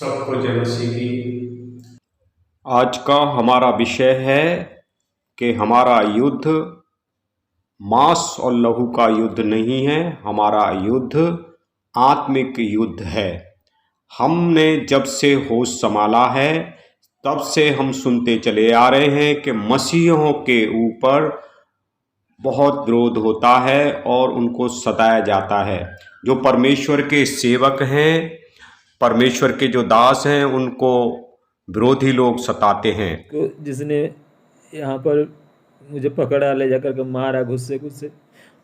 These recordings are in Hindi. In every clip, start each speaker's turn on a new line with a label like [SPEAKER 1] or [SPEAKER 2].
[SPEAKER 1] सबको जय मसीह की। आज का हमारा विषय है कि हमारा युद्ध मांस और लहू का युद्ध नहीं है, हमारा युद्ध आत्मिक युद्ध है। हमने जब से होश संभाला है तब से हम सुनते चले आ रहे हैं कि मसीहों के ऊपर बहुत विरोध होता है और उनको सताया जाता है। जो परमेश्वर के सेवक हैं, परमेश्वर के जो दास हैं, उनको विरोधी लोग सताते हैं।
[SPEAKER 2] जिसने यहाँ पर मुझे पकड़ा, ले जाकर के मारा गुस्से गुस्से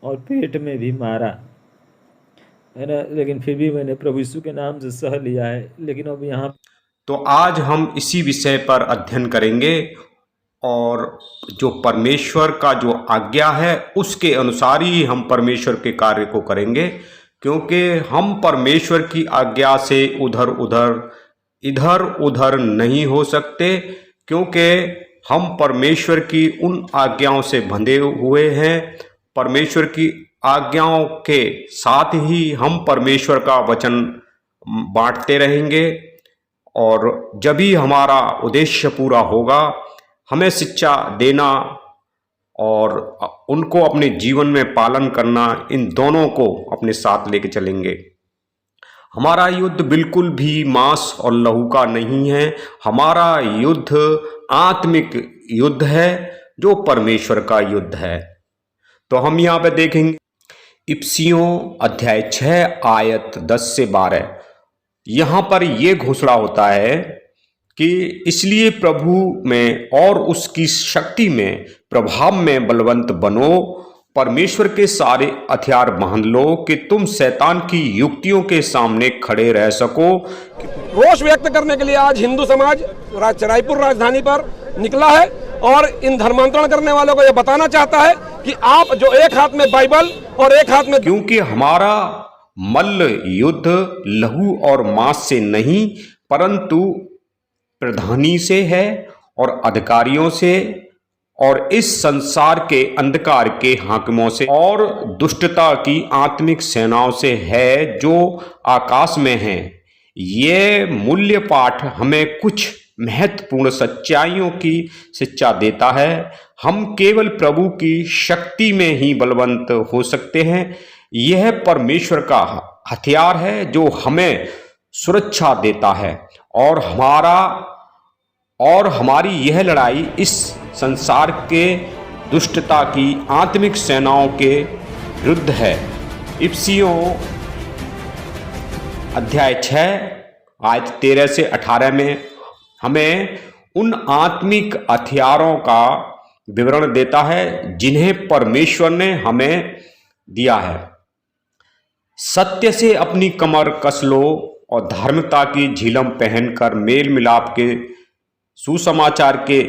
[SPEAKER 2] और पेट में भी मारा, है ना। लेकिन फिर भी मैंने प्रभु यीशु के नाम से सह लिया है। लेकिन अब यहाँ
[SPEAKER 1] तो आज हम इसी विषय पर अध्ययन करेंगे और जो परमेश्वर का जो आज्ञा है उसके अनुसार ही हम परमेश्वर के कार्य को करेंगे, क्योंकि हम परमेश्वर की आज्ञा से इधर उधर नहीं हो सकते, क्योंकि हम परमेश्वर की उन आज्ञाओं से बंधे हुए हैं। परमेश्वर की आज्ञाओं के साथ ही हम परमेश्वर का वचन बांटते रहेंगे और जब भी हमारा उद्देश्य पूरा होगा, हमें शिक्षा देना और उनको अपने जीवन में पालन करना, इन दोनों को अपने साथ लेके चलेंगे। हमारा युद्ध बिल्कुल भी मांस और लहू का नहीं है, हमारा युद्ध आत्मिक युद्ध है, जो परमेश्वर का युद्ध है। तो हम यहाँ पे देखेंगे इफिसियों अध्याय 6 आयत 10 से 12। यहाँ पर यह घोषणा होता है कि इसलिए प्रभु में और उसकी शक्ति में, प्रभाव में बलवंत बनो, परमेश्वर के सारे हथियार बांध लो कि तुम शैतान की युक्तियों के सामने खड़े रह सको।
[SPEAKER 3] रोष व्यक्त करने के लिए आज हिंदू समाज रायपुर राजधानी पर निकला है और इन धर्मांतरण करने वालों को यह बताना चाहता है कि आप जो एक हाथ में बाइबल और एक हाथ में,
[SPEAKER 1] क्योंकि हमारा मल्ल युद्ध लहू और मांस से नहीं परंतु प्रधानी से है और अधिकारियों से और इस संसार के अंधकार के हाकिमों से और दुष्टता की आत्मिक सेनाओं से है जो आकाश में हैं। ये मूल्य पाठ हमें कुछ महत्वपूर्ण सच्चाइयों की शिक्षा देता है। हम केवल प्रभु की शक्ति में ही बलवंत हो सकते हैं। यह परमेश्वर का हथियार है जो हमें सुरक्षा देता है और हमारी यह लड़ाई इस संसार के दुष्टता की आत्मिक सेनाओं के विरुद्ध है। इफिसियों अध्याय 6 आयत 13 से 18 में हमें उन आत्मिक हथियारों का विवरण देता है जिन्हें परमेश्वर ने हमें दिया है। सत्य से अपनी कमर कस लो और धार्मिकता की झिलम पहनकर मेल मिलाप के सुसमाचार के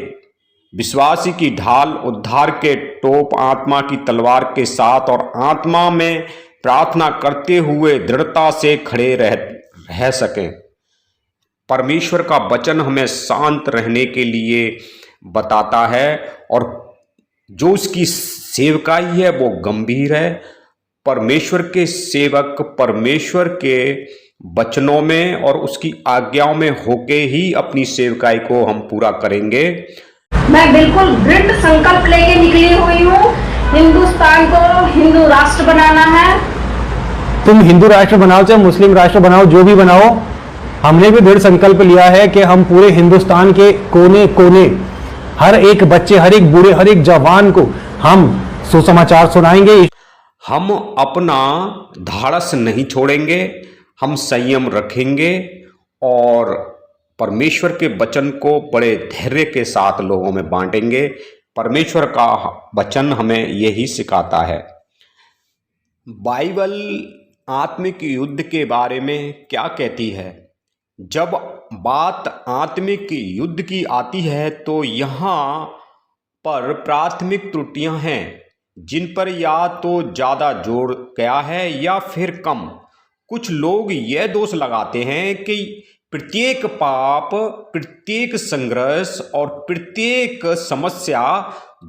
[SPEAKER 1] विश्वासी की ढाल, उद्धार के टोप, आत्मा की तलवार के साथ और आत्मा में प्रार्थना करते हुए दृढ़ता से खड़े रह सकें। परमेश्वर का वचन हमें शांत रहने के लिए बताता है और जो उसकी सेवकाई है वो गंभीर है। परमेश्वर के सेवक परमेश्वर के वचनों में और उसकी आज्ञाओं में होके ही अपनी सेवकाई को हम पूरा करेंगे।
[SPEAKER 4] मैं बिल्कुल दृढ़ संकल्प लेके निकली हुई हूँ। हिंदुस्तान को हिंदू राष्ट्र बनाना है।
[SPEAKER 5] तुम हिंदू राष्ट्र बनाओ चाहे मुस्लिम राष्ट्र बनाओ, जो भी बनाओ, हमने भी दृढ़ संकल्प लिया है कि हम पूरे हिंदुस्तान के कोने कोने, हर एक बच्चे, हर एक बूढ़े, हर एक जवान को हम सुसमाचार सुनाएंगे।
[SPEAKER 1] हम अपना धाड़स नहीं छोड़ेंगे, हम संयम रखेंगे और परमेश्वर के वचन को बड़े धैर्य के साथ लोगों में बांटेंगे। परमेश्वर का वचन हमें यही सिखाता है। बाइबल आत्मिक युद्ध के बारे में क्या कहती है? जब बात आत्मिक युद्ध की आती है तो यहाँ पर प्राथमिक त्रुटियां हैं जिन पर या तो ज़्यादा जोर गया है या फिर कम। कुछ लोग यह दोष लगाते हैं कि प्रत्येक पाप, प्रत्येक संघर्ष और प्रत्येक समस्या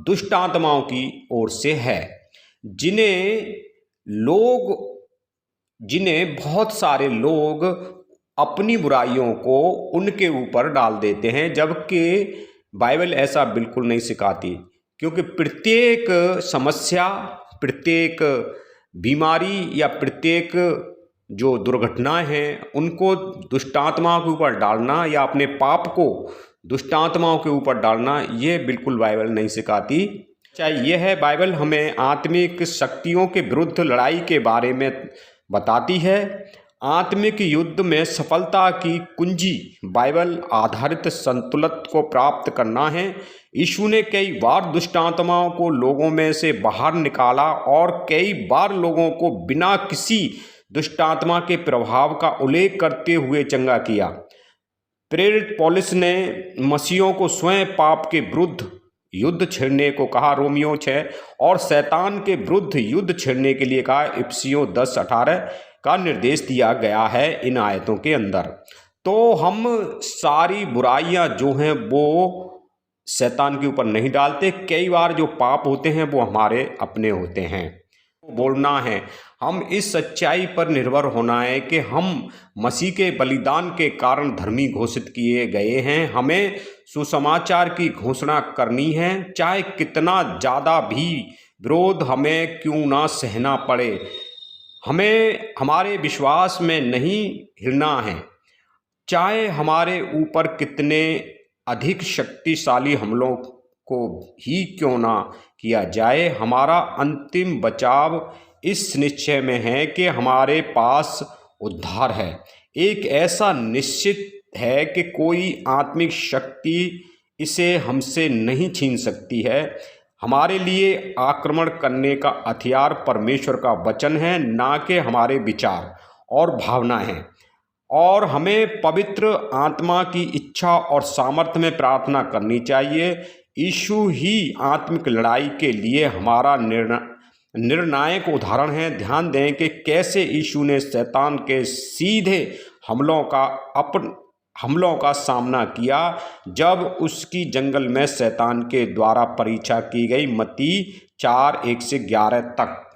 [SPEAKER 1] दुष्ट आत्माओं की ओर से है, जिन्हें बहुत सारे लोग अपनी बुराइयों को उनके ऊपर डाल देते हैं, जबकि बाइबल ऐसा बिल्कुल नहीं सिखाती। क्योंकि प्रत्येक समस्या, प्रत्येक बीमारी या प्रत्येक जो दुर्घटनाएं हैं उनको दुष्टात्माओं के ऊपर डालना या अपने पाप को दुष्टात्माओं के ऊपर डालना, ये बिल्कुल बाइबल नहीं सिखाती। चाहे यह है, बाइबल हमें आत्मिक शक्तियों के विरुद्ध लड़ाई के बारे में बताती है। आत्मिक युद्ध में सफलता की कुंजी बाइबल आधारित संतुलन को प्राप्त करना है। यीशु ने कई बार दुष्टात्माओं को लोगों में से बाहर निकाला और कई बार लोगों को बिना किसी दुष्टात्मा के प्रभाव का उल्लेख करते हुए चंगा किया। प्रेरित पौलुस ने मसीहों को स्वयं पाप के विरुद्ध युद्ध छेड़ने को कहा, रोमियो 6, और शैतान के विरुद्ध युद्ध छेड़ने के लिए कहा, इफिसियों 10:18 का निर्देश दिया गया है इन आयतों के अंदर। तो हम सारी बुराइयां जो हैं वो शैतान के ऊपर नहीं डालते। कई बार जो पाप होते हैं वो हमारे अपने होते हैं। बोलना है, हम इस सच्चाई पर निर्भर होना है कि हम मसीह के बलिदान के कारण धर्मी घोषित किए गए हैं। हमें सुसमाचार की घोषणा करनी है, चाहे कितना ज़्यादा भी विरोध हमें क्यों ना सहना पड़े। हमें हमारे विश्वास में नहीं हिलना है, चाहे हमारे ऊपर कितने अधिक शक्तिशाली हमलों को ही क्यों ना किया जाए। हमारा अंतिम बचाव इस निश्चय में है कि हमारे पास उद्धार है। एक ऐसा निश्चित है कि कोई आत्मिक शक्ति इसे हमसे नहीं छीन सकती है। हमारे लिए आक्रमण करने का हथियार परमेश्वर का वचन है, ना कि हमारे विचार और भावना हैं। और हमें पवित्र आत्मा की इच्छा और सामर्थ्य में प्रार्थना करनी चाहिए। यीशु ही आत्मिक लड़ाई के लिए हमारा निर्णायक उदाहरण है। ध्यान दें कि कैसे यीशु ने शैतान के सीधे हमलों का सामना किया जब उसकी जंगल में शैतान के द्वारा परीक्षा की गई। मत्ती 4:1-11 तक।